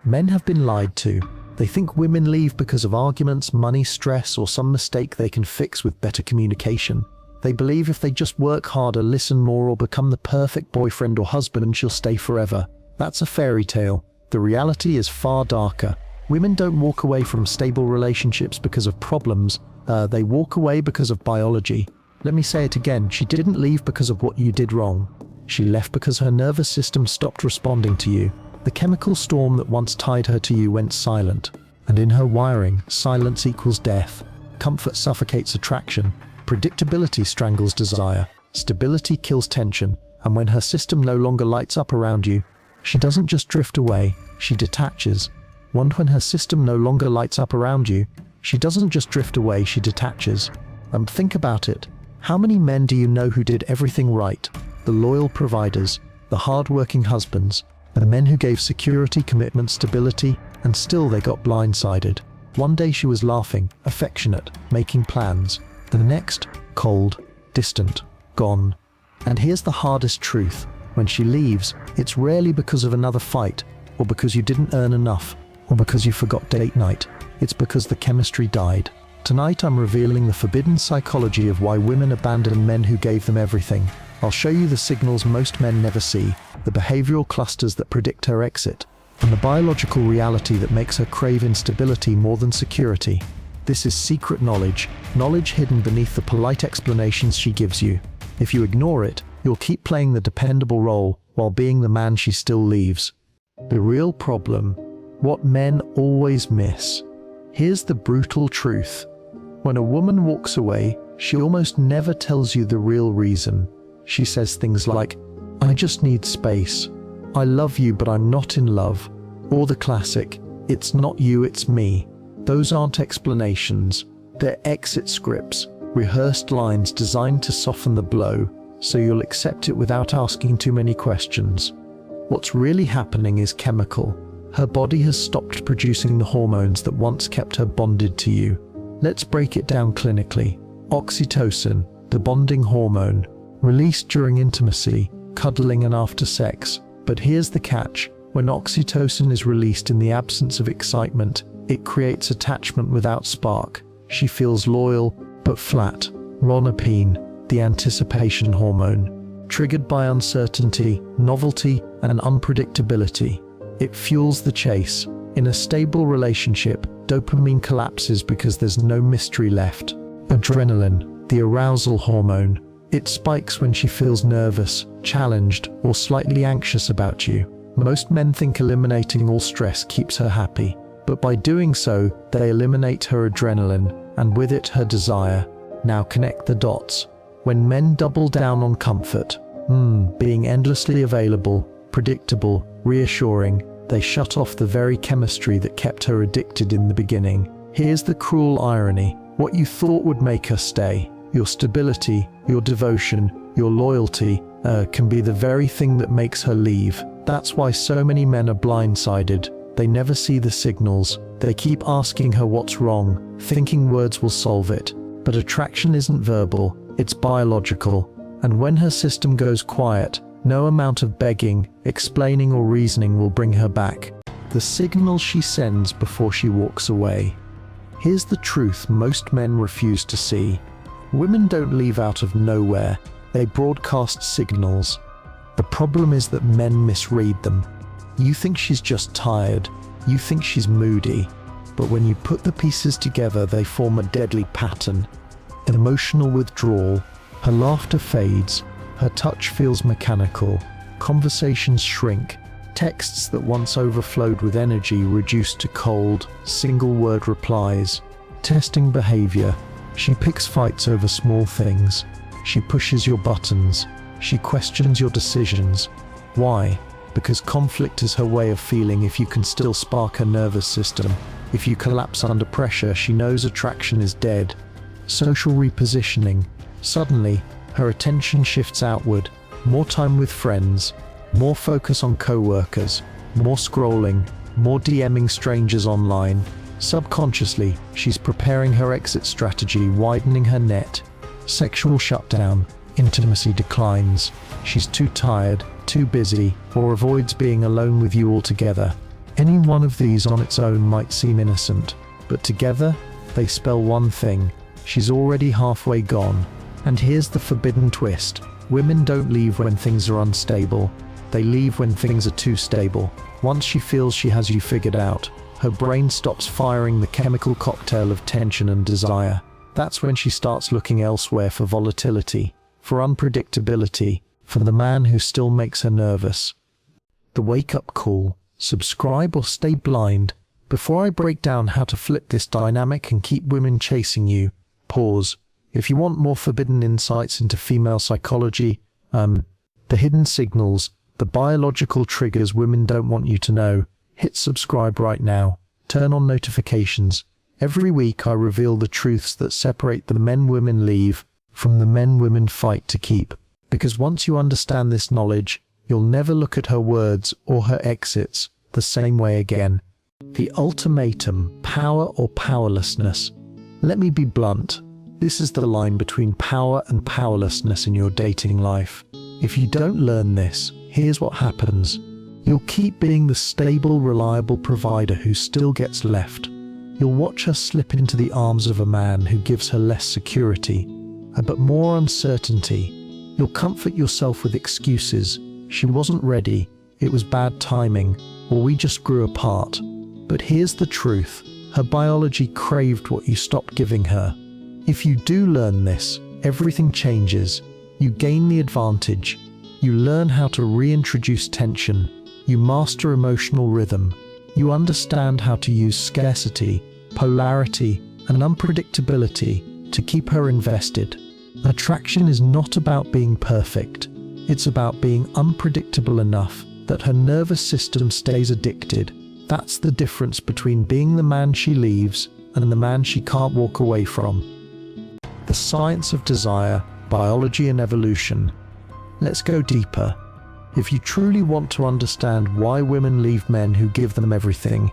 Men have been lied to. They think women leave because of arguments, money, stress, or some mistake they can fix with better communication. They believe if they just work harder, listen more, or become the perfect boyfriend or husband, she'll stay forever. That's a fairy tale. The reality is far darker. Women don't walk away from stable relationships because of problems. They walk away because of biology. Let me say it again. She didn't leave because of what you did wrong. She left because her nervous system stopped responding to you. The chemical storm that once tied her to you went silent. And in her wiring, silence equals death. Comfort suffocates attraction. Predictability strangles desire. Stability kills tension. And when her system no longer lights up around you, she doesn't just drift away, she detaches. When her system no longer lights up around you, she doesn't just drift away, she detaches. Think about it. How many men do you know who did everything right? The loyal providers, the hard-working husbands, the men who gave security, commitment, stability, and still they got blindsided. One day she was laughing, affectionate, making plans. The next, cold, distant, gone. And here's the hardest truth. When she leaves, it's rarely because of another fight, or because you didn't earn enough, or because you forgot date night. It's because the chemistry died. Tonight I'm revealing the forbidden psychology of why women abandon men who gave them everything. I'll show you the signals most men never see, the behavioral clusters that predict her exit, and the biological reality that makes her crave instability more than security. This is secret knowledge, knowledge hidden beneath the polite explanations she gives you. If you ignore it, you'll keep playing the dependable role while being the man she still leaves. The real problem, what men always miss. Here's the brutal truth. When a woman walks away, she almost never tells you the real reason. She says things like, "I just need space. I love you, but I'm not in love." Or the classic, "It's not you, it's me." Those aren't explanations. They're exit scripts, rehearsed lines designed to soften the blow, so you'll accept it without asking too many questions. What's really happening is chemical. Her body has stopped producing the hormones that once kept her bonded to you. Let's break it down clinically. Oxytocin, the bonding hormone, released during intimacy, cuddling and after sex. But here's the catch. When oxytocin is released in the absence of excitement, it creates attachment without spark. She feels loyal, but flat. Ronopine, the anticipation hormone, triggered by uncertainty, novelty, and unpredictability. It fuels the chase. In a stable relationship, dopamine collapses because there's no mystery left. Adrenaline, the arousal hormone. It spikes when she feels nervous, challenged, or slightly anxious about you. Most men think eliminating all stress keeps her happy, but by doing so, they eliminate her adrenaline, and with it her desire. Now connect the dots. When men double down on comfort, being endlessly available, predictable, reassuring, they shut off the very chemistry that kept her addicted in the beginning. Here's the cruel irony. What you thought would make her stay, your stability, your devotion, your loyalty, can be the very thing that makes her leave. That's why so many men are blindsided. They never see the signals. They keep asking her what's wrong, thinking words will solve it. But attraction isn't verbal, it's biological. And when her system goes quiet, no amount of begging, explaining or reasoning will bring her back. The signal she sends before she walks away. Here's the truth most men refuse to see. Women don't leave out of nowhere. They broadcast signals. The problem is that men misread them. You think she's just tired. You think she's moody. But when you put the pieces together, they form a deadly pattern. Emotional withdrawal. Her laughter fades. Her touch feels mechanical. Conversations shrink. Texts that once overflowed with energy reduce to cold, single-word replies. Testing behavior. She picks fights over small things. She pushes your buttons. She questions your decisions. Why? Because conflict is her way of feeling if you can still spark her nervous system. If you collapse under pressure, she knows attraction is dead. Social repositioning. Suddenly, her attention shifts outward. More time with friends. More focus on co-workers. More scrolling. More DMing strangers online. Subconsciously, she's preparing her exit strategy, widening her net. Sexual shutdown. Intimacy declines. She's too tired, too busy, or avoids being alone with you altogether. Any one of these on its own might seem innocent, but together, they spell one thing: she's already halfway gone. And here's the forbidden twist: women don't leave when things are unstable. They leave when things are too stable. Once she feels she has you figured out, her brain stops firing the chemical cocktail of tension and desire. That's when she starts looking elsewhere for volatility, for unpredictability, for the man who still makes her nervous. The wake-up call: subscribe or stay blind. Before I break down how to flip this dynamic and keep women chasing you, pause. If you want more forbidden insights into female psychology, the hidden signals, the biological triggers women don't want you to know, hit subscribe right now. Turn on notifications. Every week I reveal the truths that separate the men women leave from the men women fight to keep. Because once you understand this knowledge, you'll never look at her words or her exits the same way again. The ultimatum: power or powerlessness. Let me be blunt. This is the line between power and powerlessness in your dating life. If you don't learn this, here's what happens. You'll keep being the stable, reliable provider who still gets left. You'll watch her slip into the arms of a man who gives her less security, but more uncertainty. You'll comfort yourself with excuses. She wasn't ready, it was bad timing, or we just grew apart. But here's the truth: her biology craved what you stopped giving her. If you do learn this, everything changes. You gain the advantage. You learn how to reintroduce tension. You master emotional rhythm. You understand how to use scarcity, polarity, and unpredictability to keep her invested. Attraction is not about being perfect. It's about being unpredictable enough that her nervous system stays addicted. That's the difference between being the man she leaves and the man she can't walk away from. The science of desire, biology and evolution. Let's go deeper. If you truly want to understand why women leave men who give them everything,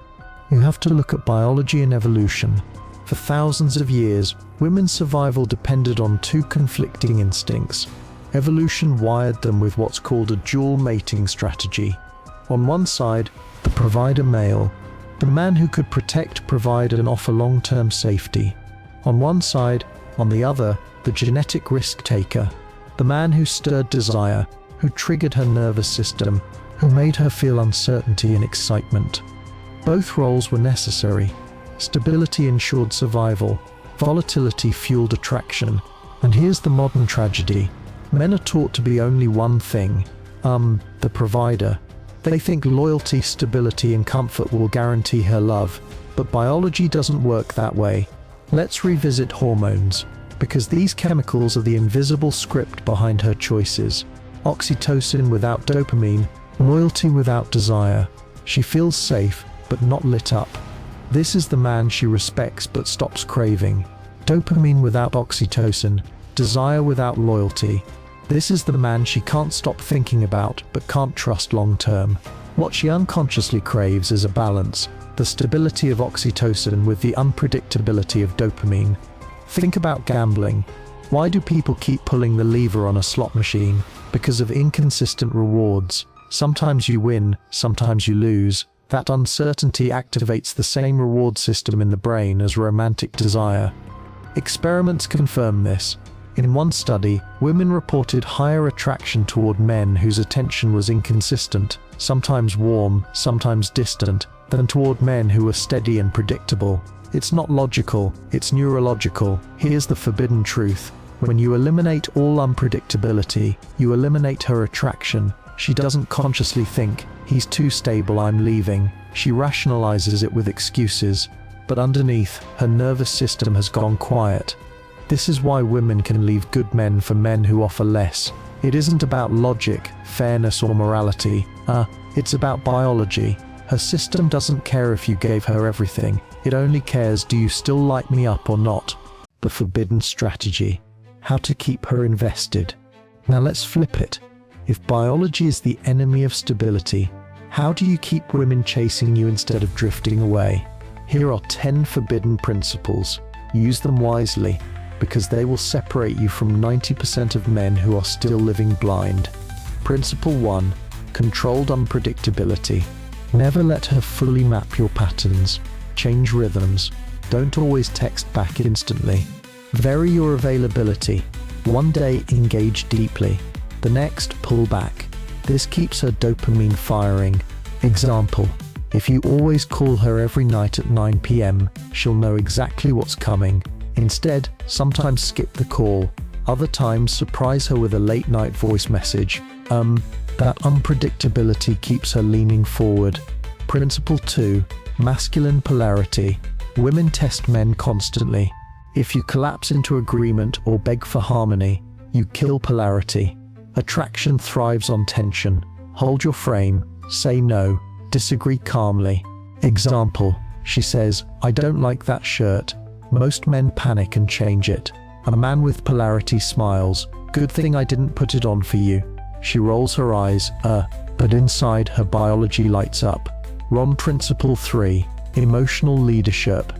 you have to look at biology and evolution. For thousands of years, women's survival depended on two conflicting instincts. Evolution wired them with what's called a dual mating strategy. On one side, the provider male, the man who could protect, provide, and offer long-term safety. On one side, on the other, the genetic risk taker, the man who stirred desire, who triggered her nervous system, who made her feel uncertainty and excitement. Both roles were necessary. Stability ensured survival, volatility fueled attraction. And here's the modern tragedy. Men are taught to be only one thing, the provider. They think loyalty, stability, and comfort will guarantee her love, but biology doesn't work that way. Let's revisit hormones, because these chemicals are the invisible script behind her choices. Oxytocin without dopamine, loyalty without desire. She feels safe, but not lit up. This is the man she respects but stops craving. Dopamine without oxytocin, desire without loyalty. This is the man she can't stop thinking about but can't trust long term. What she unconsciously craves is a balance, the stability of oxytocin with the unpredictability of dopamine. Think about gambling. Why do people keep pulling the lever on a slot machine? Because of inconsistent rewards. Sometimes you win, sometimes you lose. That uncertainty activates the same reward system in the brain as romantic desire. Experiments confirm this. In one study, women reported higher attraction toward men whose attention was inconsistent, sometimes warm, sometimes distant, than toward men who were steady and predictable. It's not logical, it's neurological. Here's the forbidden truth. When you eliminate all unpredictability, you eliminate her attraction. She doesn't consciously think, he's too stable, I'm leaving. She rationalizes it with excuses. But underneath, her nervous system has gone quiet. This is why women can leave good men for men who offer less. It isn't about logic, fairness, or morality. It's about biology. Her system doesn't care if you gave her everything. It only cares, do you still light me up or not? The forbidden strategy. How to keep her invested. Now let's flip it. If biology is the enemy of stability, how do you keep women chasing you instead of drifting away? Here are 10 forbidden principles. Use them wisely, because they will separate you from 90% of men who are still living blind. Principle 1. Controlled unpredictability. Never let her fully map your patterns. Change rhythms. Don't always text back instantly. Vary your availability. One day engage deeply, the next pull back. This keeps her dopamine firing. Example: if you always call her every night at 9 p.m, she'll know exactly what's coming. Instead, sometimes skip the call. Other times surprise her with a late night voice message. That unpredictability keeps her leaning forward. Principle 2. Masculine polarity. Women test men constantly. If you collapse into agreement or beg for harmony, you kill polarity. Attraction thrives on tension. Hold your frame, say no, disagree calmly. Example: she says, "I don't like that shirt." Most men panic and change it. A man with polarity smiles, "Good thing I didn't put it on for you." She rolls her eyes, but inside her biology lights up. Principle 3. Emotional leadership.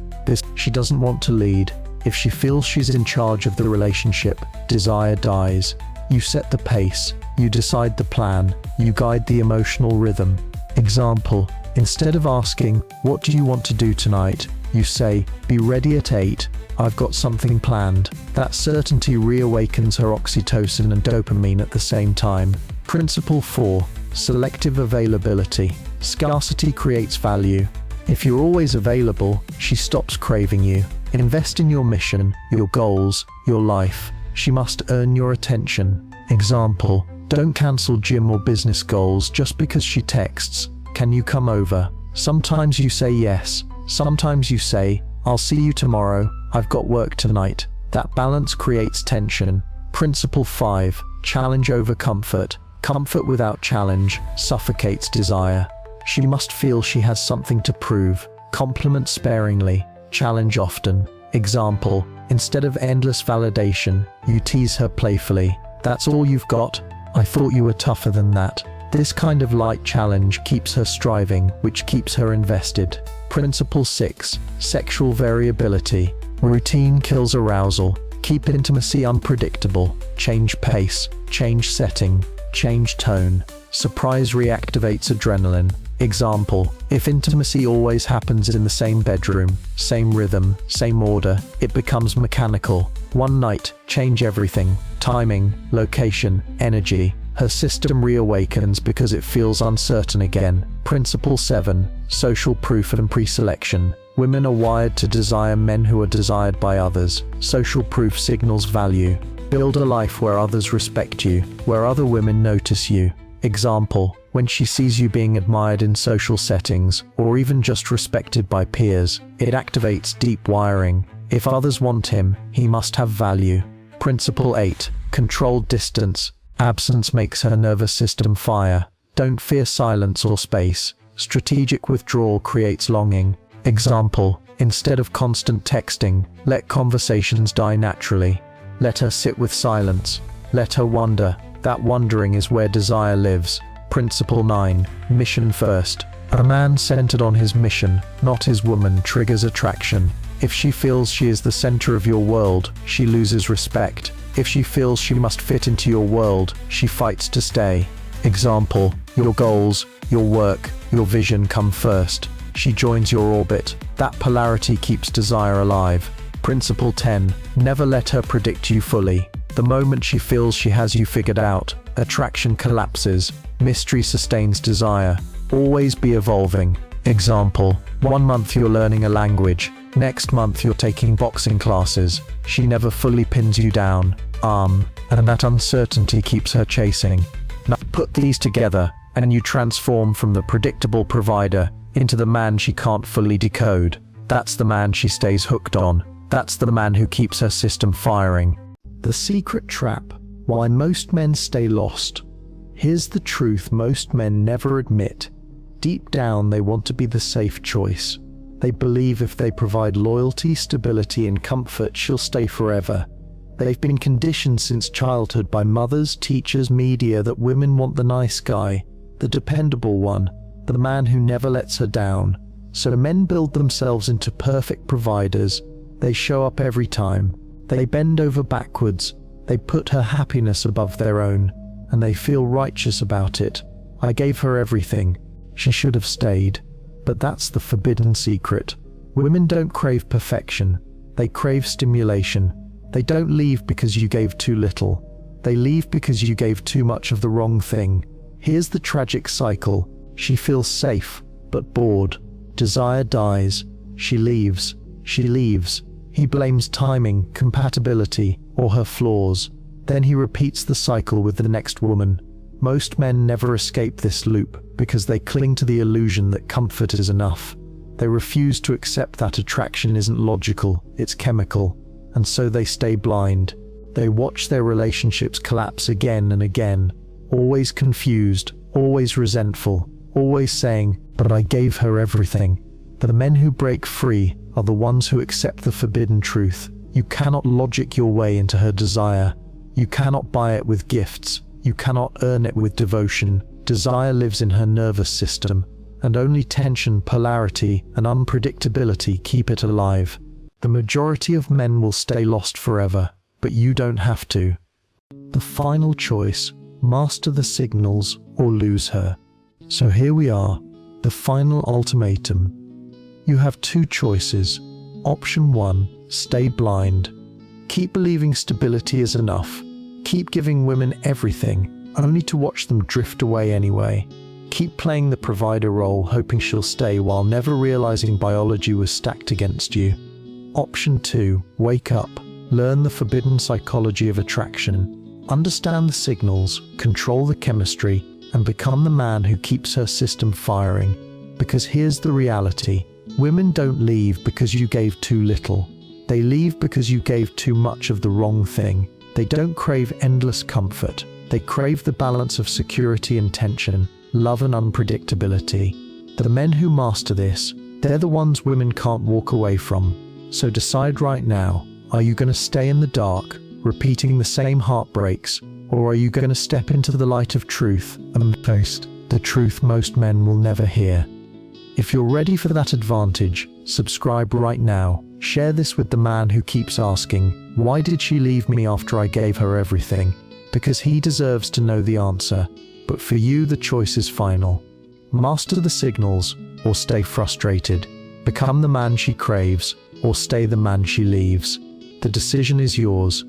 She doesn't want to lead. If she feels she's in charge of the relationship, desire dies. You set the pace, you decide the plan, you guide the emotional rhythm. Example: instead of asking, "What do you want to do tonight?" you say, "Be ready at 8, I've got something planned." That certainty reawakens her oxytocin and dopamine at the same time. Principle 4. Selective availability. Scarcity creates value. If you're always available, she stops craving you. Invest in your mission, your goals, your life. She must earn your attention. Example: don't cancel gym or business goals just because she texts, "Can you come over?" Sometimes you say yes, sometimes you say, "I'll see you tomorrow, I've got work tonight." That balance creates tension. Principle 5. Challenge over comfort. Comfort without challenge suffocates desire. She must feel she has something to prove. Compliment sparingly, challenge often. Example: instead of endless validation, you tease her playfully. "That's all you've got? I thought you were tougher than that." This kind of light challenge keeps her striving, which keeps her invested. Principle 6. Sexual variability. Routine kills arousal. Keep intimacy unpredictable. Change pace, change setting, change tone. Surprise reactivates adrenaline. Example: if intimacy always happens in the same bedroom, same rhythm, same order, it becomes mechanical. One night, change everything: timing, location, energy. Her system reawakens because it feels uncertain again. Principle 7. Social proof and pre-selection. Women are wired to desire men who are desired by others. Social proof signals value. Build a life where others respect you, where other women notice you. Example: when she sees you being admired in social settings, or even just respected by peers, it activates deep wiring. If others want him, he must have value. Principle 8. Controlled distance. Absence makes her nervous system fire. Don't fear silence or space. Strategic withdrawal creates longing. Example: instead of constant texting, let conversations die naturally. Let her sit with silence. Let her wonder. That wondering is where desire lives. Principle 9. Mission first. A man centered on his mission, not his woman, triggers attraction. If she feels she is the center of your world, she loses respect. If she feels she must fit into your world, she fights to stay. Example: your goals, your work, your vision come first. She joins your orbit. That polarity keeps desire alive. Principle 10. Never let her predict you fully. The moment she feels she has you figured out, attraction collapses. Mystery sustains desire. Always be evolving. Example: one month you're learning a language, next month you're taking boxing classes. She never fully pins you down, and that uncertainty keeps her chasing. Now put these together, and you transform from the predictable provider into the man she can't fully decode. That's the man she stays hooked on. That's the man who keeps her system firing. The secret trap. Why most men stay lost. Here's the truth most men never admit. Deep down, they want to be the safe choice. They believe if they provide loyalty, stability, and comfort, she'll stay forever. They've been conditioned since childhood by mothers, teachers, media that women want the nice guy, the dependable one, the man who never lets her down. So men build themselves into perfect providers. They show up every time. They bend over backwards. They put her happiness above their own, and they feel righteous about it. I gave her everything. She should have stayed. But that's the forbidden secret. Women don't crave perfection. They crave stimulation. They don't leave because you gave too little. They leave because you gave too much of the wrong thing. Here's the tragic cycle. She feels safe, but bored. Desire dies. She leaves. She leaves. He blames timing, compatibility, or her flaws. Then he repeats the cycle with the next woman. Most men never escape this loop because they cling to the illusion that comfort is enough. They refuse to accept that attraction isn't logical, it's chemical, and so they stay blind. They watch their relationships collapse again and again, always confused, always resentful, always saying, "But I gave her everything." The men who break free are the ones who accept the forbidden truth. You cannot logic your way into her desire. You cannot buy it with gifts. You cannot earn it with devotion. Desire lives in her nervous system, and only tension, polarity, and unpredictability keep it alive. The majority of men will stay lost forever, but you don't have to. The final choice: master the signals or lose her. So here we are, the final ultimatum. You have two choices. Option 1, stay blind. Keep believing stability is enough. Keep giving women everything, only to watch them drift away anyway. Keep playing the provider role, hoping she'll stay while never realizing biology was stacked against you. Option 2, wake up. Learn the forbidden psychology of attraction. Understand the signals, control the chemistry, and become the man who keeps her system firing. Because here's the reality. Women don't leave because you gave too little. They leave because you gave too much of the wrong thing. They don't crave endless comfort. They crave the balance of security and tension, love and unpredictability. The men who master this, they're the ones women can't walk away from. So decide right now, are you going to stay in the dark, repeating the same heartbreaks, or are you going to step into the light of truth and taste the truth most men will never hear? If you're ready for that advantage, subscribe right now. Share this with the man who keeps asking, why did she leave me after I gave her everything? Because he deserves to know the answer. But for you, the choice is final. Master the signals, or stay frustrated. Become the man she craves, or stay the man she leaves. The decision is yours.